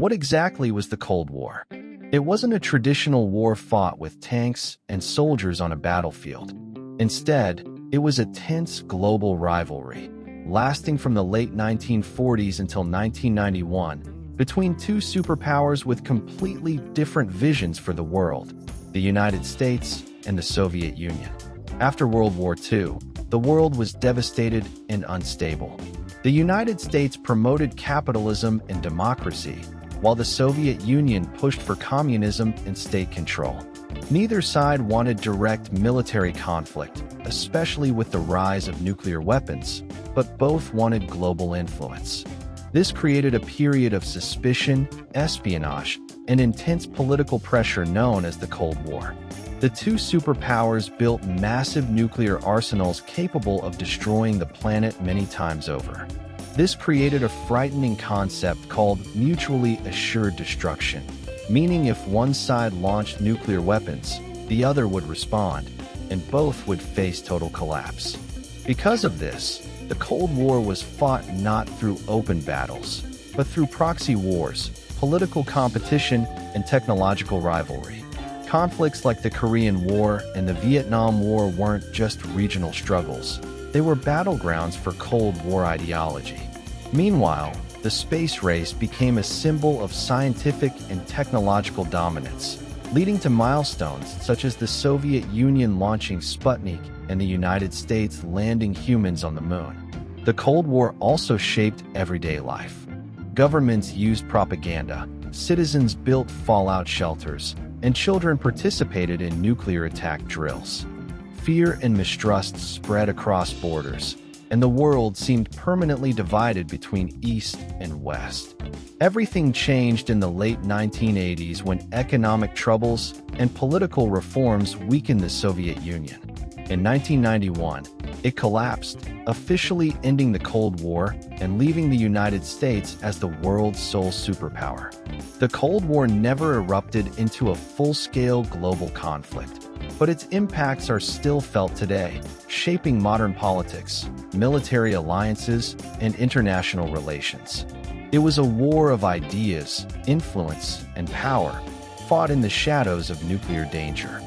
What exactly was the Cold War? It wasn't a traditional war fought with tanks and soldiers on a battlefield. Instead, it was a tense global rivalry, lasting from the late 1940s until 1991, between two superpowers with completely different visions for the world, the United States and the Soviet Union. After World War II, the world was devastated and unstable. The United States promoted capitalism and democracy, while the Soviet Union pushed for communism and state control. Neither side wanted direct military conflict, especially with the rise of nuclear weapons, but both wanted global influence. This created a period of suspicion, espionage, and intense political pressure known as the Cold War. The two superpowers built massive nuclear arsenals capable of destroying the planet many times over. This created a frightening concept called mutually assured destruction, meaning if one side launched nuclear weapons, the other would respond, and both would face total collapse. Because of this, the Cold War was fought not through open battles, but through proxy wars, political competition, and technological rivalry. Conflicts like the Korean War and the Vietnam War weren't just regional struggles. They were battlegrounds for Cold War ideology. Meanwhile, the space race became a symbol of scientific and technological dominance, leading to milestones such as the Soviet Union launching Sputnik and the United States landing humans on the moon. The Cold War also shaped everyday life. Governments used propaganda, citizens built fallout shelters, and children participated in nuclear attack drills. Fear and mistrust spread across borders, and the world seemed permanently divided between East and West. Everything changed in the late 1980s when economic troubles and political reforms weakened the Soviet Union. In 1991, it collapsed, officially ending the Cold War and leaving the United States as the world's sole superpower. The Cold War never erupted into a full-scale global conflict, but its impacts are still felt today, shaping modern politics, military alliances, and international relations. It was a war of ideas, influence, and power, fought in the shadows of nuclear danger.